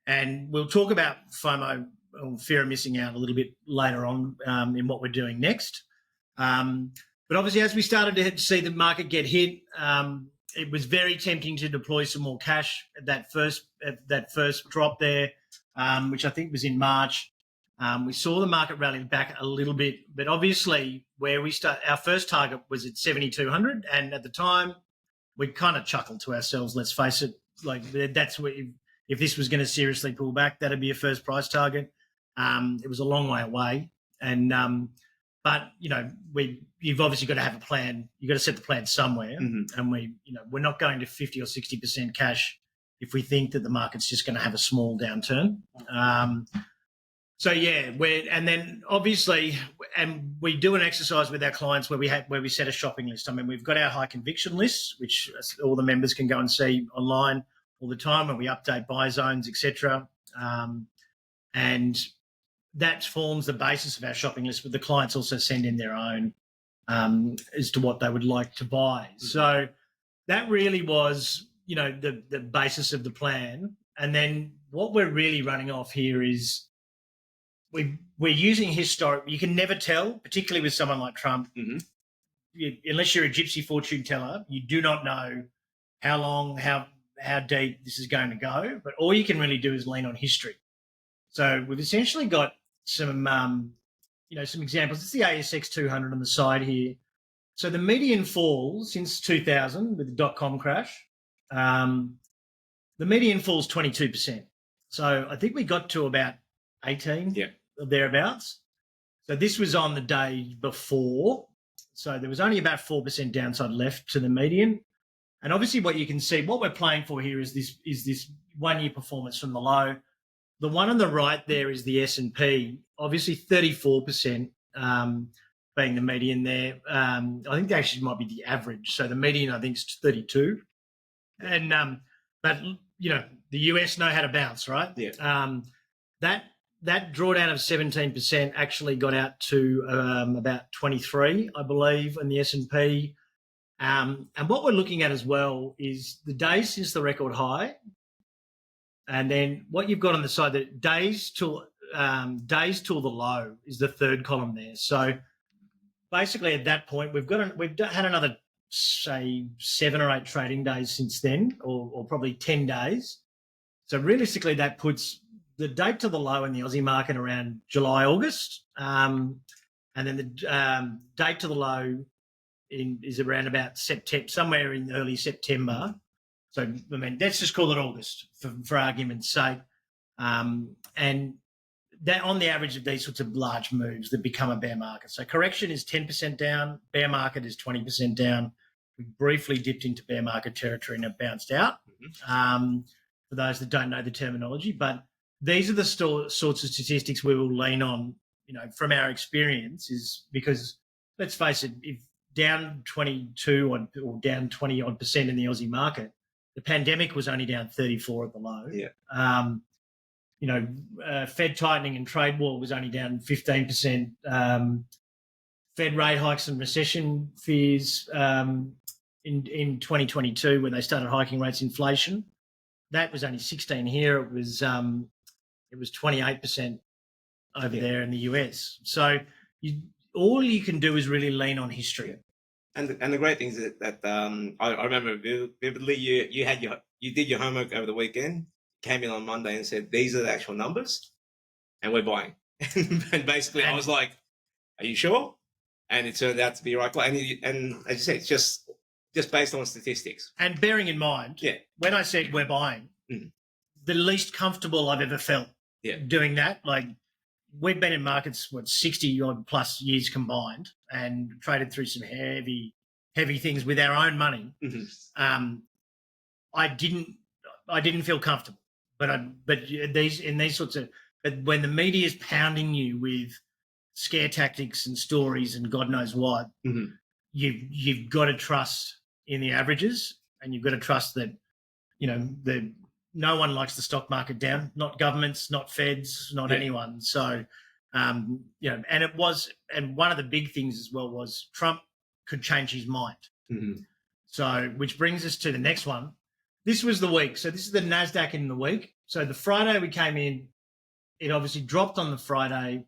And we'll talk about FOMO, or fear of missing out, a little bit later on in what we're doing next. But obviously, as we started to see the market get hit, it was very tempting to deploy some more cash at that first drop there, which I think was in March. We saw the market rally back a little bit, but obviously our first target was at 7,200, and at the time we kind of chuckled to ourselves. Let's face it, like that's what if this was going to seriously pull back, that'd be a first price target. It was a long way away, and but you've obviously got to have a plan. You've got to set the plan somewhere, and we're not going to 50 or 60% cash if we think that the market's just going to have a small downturn. And then obviously, and we do an exercise with our clients where we set a shopping list. I mean, we've got our high conviction lists, which all the members can go and see online all the time, and we update buy zones, etc. And that forms the basis of our shopping list, but the clients also send in their own as to what they would like to buy. So that really was, the basis of the plan. And then what we're really running off here is we we're using historic. You can never tell, particularly with someone like Trump. Unless you're a gypsy fortune teller, you do not know how long, how deep this is going to go. But all you can really do is lean on history. So we've essentially got some, some examples. It's the ASX 200 on the side here. So the median fall since 2000 with the dot-com crash, the median falls 22%. So I think we got to about 18 or thereabouts. So this was on the day before. So there was only about 4% downside left to the median. And obviously what you can see, what we're playing for here is this 1 year performance from the low. The one on the right there is the S&P, obviously 34%. Being the median there. I think they actually might be the average. So the median, I think, is 32. And but the US know how to bounce, right? Yeah. That drawdown of 17% actually got out to about 23, I believe, in the S&P. And what we're looking at as well is the days since the record high, and then what you've got on the side, the days till the low is the third column there. So basically, at that point, we've had another, say, 7 or 8 trading days since then, or probably 10 days. So realistically, that puts the date to the low in the Aussie market around July, August, and then the date to the low is around about September, somewhere in early September. So I mean, let's just call it August for argument's sake, and that on the average of these sorts of large moves that become a bear market. So correction is 10% down, bear market is 20% down. We briefly dipped into bear market territory and have bounced out, for those that don't know the terminology. But these are the sorts of statistics we will lean on, from our experience, is because, let's face it, if down 22 or down 20 odd percent in the Aussie market, the pandemic was only down 34 at the low. Yeah. Fed tightening and trade war was only down 15%. Fed rate hikes and recession fears in 2022, when they started hiking rates, inflation, that was only 16 here. It was 28% over there in the US. So all you can do is really lean on history. And the great thing is that I remember vividly, you did your homework over the weekend, came in on Monday and said, these are the actual numbers and we're buying. And basically I was like, are you sure? And it turned out to be right. And as you said, it's just based on statistics. And bearing in mind, when I said we're buying, the least comfortable I've ever felt doing that. Like, we've been in markets, 60 odd plus years combined, and traded through some heavy things with our own money. I didn't feel comfortable. But these sorts of, but when the media is pounding you with scare tactics and stories and God knows what, you've got to trust in the averages, and you've got to trust that no one likes the stock market down, not governments, not feds, not anyone. So and one of the big things as well was Trump could change his mind. So, which brings us to the next one. This was the week. So this is the NASDAQ in the week. So the Friday we came in, it obviously dropped on the Friday,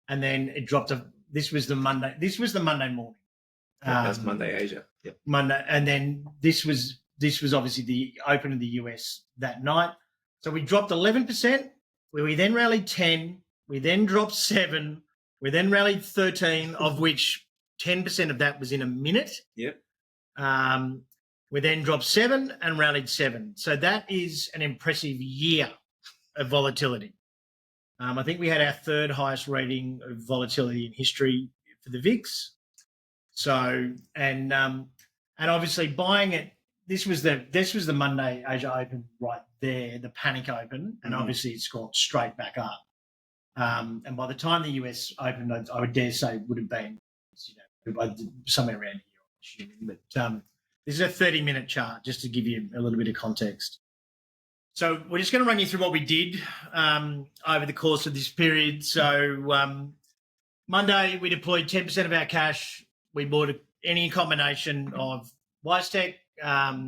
and then it dropped. This was the Monday. This was the Monday morning. That's Monday Asia. Yep. Monday, and then this was obviously the open of the US that night. So we dropped 11%. We then rallied 10. We then dropped 7. We then rallied 13, of which 10% of that was in a minute. Yep. We then dropped 7 and rallied 7. So that is an impressive year of volatility. I think we had our third highest rating of volatility in history for the VIX. So, and obviously buying it, this was the Monday Asia Open right there, the panic open, and obviously it's gone straight back up. And by the time the US opened, I would dare say would have been, somewhere around here. But this is a 30-minute chart, just to give you a little bit of context. So we're just going to run you through what we did over the course of this period. So Monday, we deployed 10% of our cash. We bought any combination of WiseTech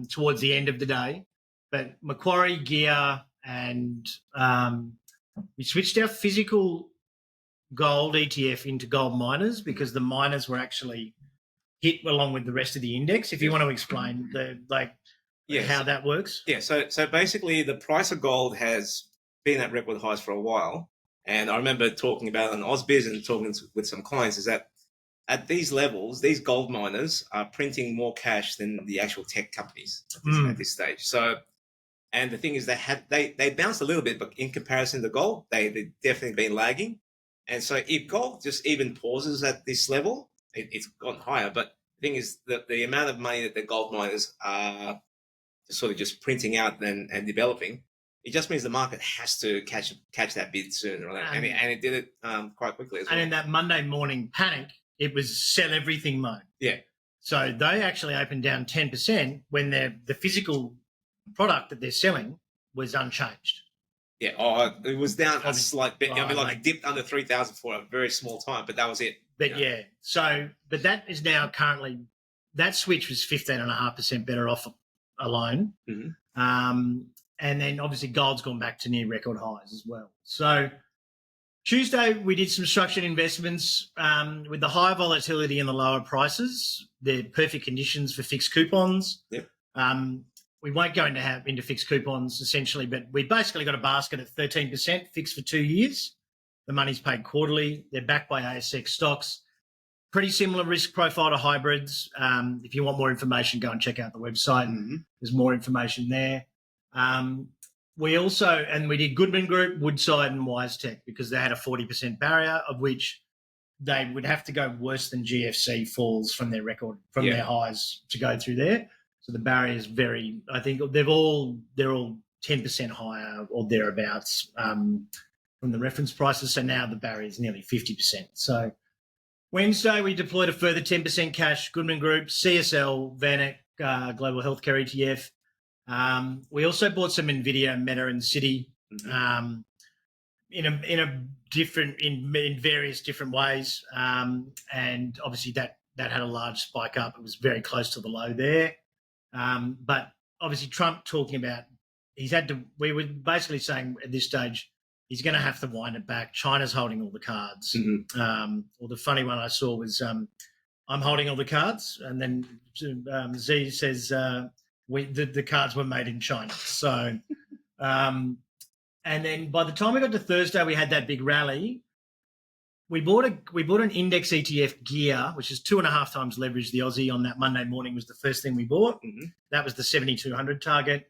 towards the end of the day, but Macquarie, Gear, and we switched our physical gold ETF into gold miners because the miners were actually hit along with the rest of the index. If you want to explain how that works. Yeah. So basically, the price of gold has been at record highs for a while, and I remember talking about on AusBiz and talking with some clients is that at these levels, these gold miners are printing more cash than the actual tech companies at this stage. So, and the thing is, they bounced a little bit, but in comparison to gold, they've definitely been lagging. And so, if gold just even pauses at this level, it's gone higher. But the thing is that the amount of money that the gold miners are sort of just printing out and developing, it just means the market has to catch that bid sooner, right? And it did it quite quickly as well. And in that Monday morning panic, it was sell everything mode. Yeah. So they actually opened down 10% when the physical product that they're selling was unchanged. Yeah. Oh, it was down a slight bit. It dipped under 3,000 for a very small time, but that was it. But but that is now currently, that switch was 15.5% better off alone. Mm-hmm. And then obviously gold's gone back to near record highs as well. So Tuesday we did some structured investments with the higher volatility and the lower prices. They're perfect conditions for fixed coupons. Yep. We won't go into fixed coupons essentially, but we basically got a basket at 13% fixed for 2 years. The money's paid quarterly. They're backed by ASX stocks. Pretty similar risk profile to hybrids. If you want more information, go and check out the website. Mm-hmm. There's more information there. We did Goodman Group, Woodside and WiseTech because they had a 40% barrier, of which they would have to go worse than GFC falls from their their highs to go through there. So the barrier is I think they're all 10% higher or thereabouts from the reference prices. So now the barrier is nearly 50%. So Wednesday, we deployed a further 10% cash, Goodman Group, CSL, VanEck, Global Healthcare ETF. We also bought some NVIDIA, Meta, and Citi in various different ways. And obviously that had a large spike up. It was very close to the low there. But obviously Trump talking about we were basically saying at this stage, he's going to have to wind it back. China's holding all the cards. Mm-hmm. Or the funny one I saw was I'm holding all the cards. And then Z says the cards were made in China. So, and then by the time we got to Thursday, we had that big rally. We bought an index ETF gear, which is 2.5 times leverage. The Aussie on that Monday morning was the first thing we bought. Mm-hmm. That was the 7,200 target.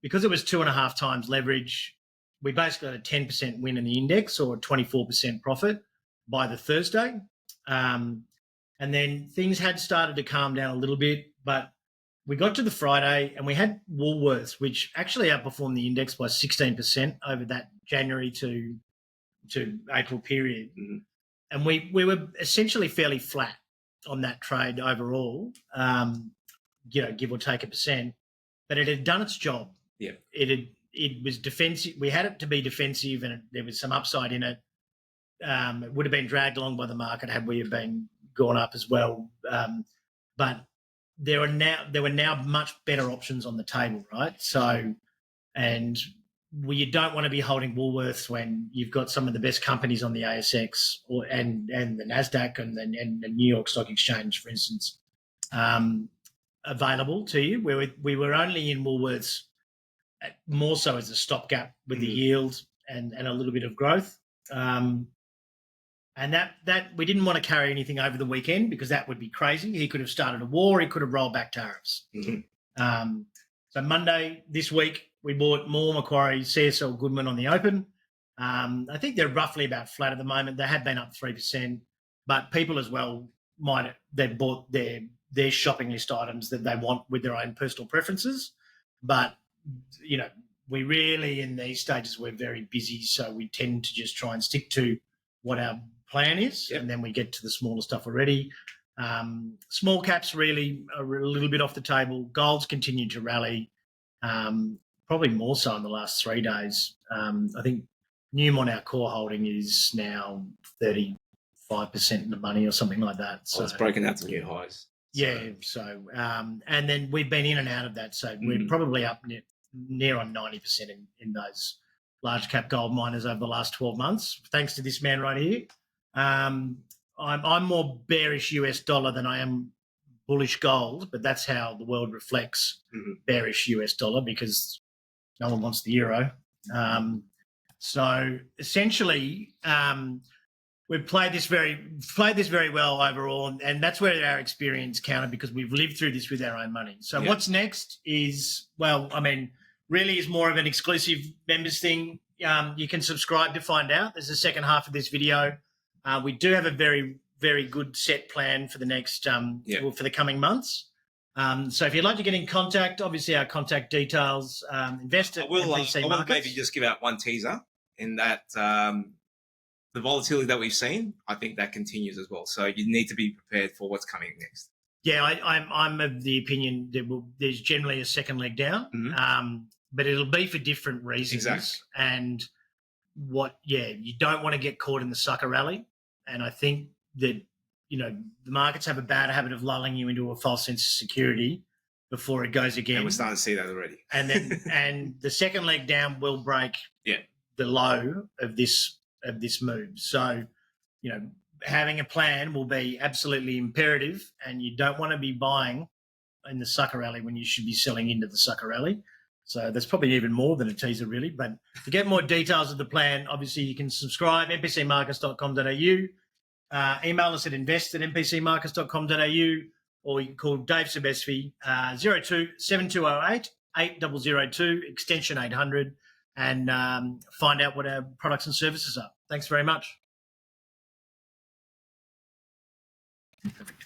Because it was 2.5 times leverage, we basically got a 10% win in the index or a 24% profit by the Thursday. And then things had started to calm down a little bit, but we got to the Friday and we had Woolworths, which actually outperformed the index by 16% over that January to April period. Mm-hmm. And we were essentially fairly flat on that trade overall, give or take 1%, but it had done its job. Yeah. It was defensive. We had it to be defensive and there was some upside in it. It would have been dragged along by the market had we have been gone up as well. But there were now much better options on the table, right? So, and you don't want to be holding Woolworths when you've got some of the best companies on the ASX and the NASDAQ and the New York Stock Exchange, for instance, available to you. We were only in Woolworths more so as a stopgap with the yield and a little bit of growth. And that we didn't want to carry anything over the weekend because that would be crazy. He could have started a war. He could have rolled back tariffs. Mm-hmm. So Monday this week, we bought more Macquarie, CSL, Goodman on the open. I think they're roughly about flat at the moment. They had been up 3%, but people as well they've bought their shopping list items that they want with their own personal preferences. But, we really in these stages, we're very busy. So we tend to just try and stick to what our plan is. Yep. And then we get to the smaller stuff already. Small caps really are a little bit off the table. Gold's continued to rally, probably more so in the last 3 days. I think Newmont, our core holding, is now 35% in the money or something like that. So it's broken out to new highs. Yeah. So, and then we've been in and out of that. So we're probably up near on 90% in those large cap gold miners over the last 12 months, thanks to this man right here. I'm more bearish US dollar than I am bullish gold, but that's how the world reflects bearish US dollar because no one wants the euro. So essentially, we've played this very well overall, and that's where our experience counted because we've lived through this with our own money. So what's next is, really is more of an exclusive members thing. You can subscribe to find out. There's the second half of this video. We do have a very, very good set plan for the next, for the coming months. So if you'd like to get in contact, obviously our contact details, invest at NPC I will Markets. maybe just give out one teaser in that the volatility that we've seen, I think that continues as well. So you need to be prepared for what's coming next. Yeah, I'm of the opinion that there's generally a second leg down, but it'll be for different reasons. Exactly. And you don't want to get caught in the sucker rally. And I think that, the markets have a bad habit of lulling you into a false sense of security before it goes again. And we're starting to see that already. And then and the second leg down will break the low of this move. So, having a plan will be absolutely imperative, and you don't want to be buying in the sucker rally when you should be selling into the sucker rally. So that's probably even more than a teaser, really. But to get more details of the plan, obviously you can subscribe, npcmarkets.com.au, email us at invest@npcmarkets.com.au, or you can call Dave Sebesvi, 02-7208 8002, extension 800, and find out what our products and services are. Thanks very much. Perfect.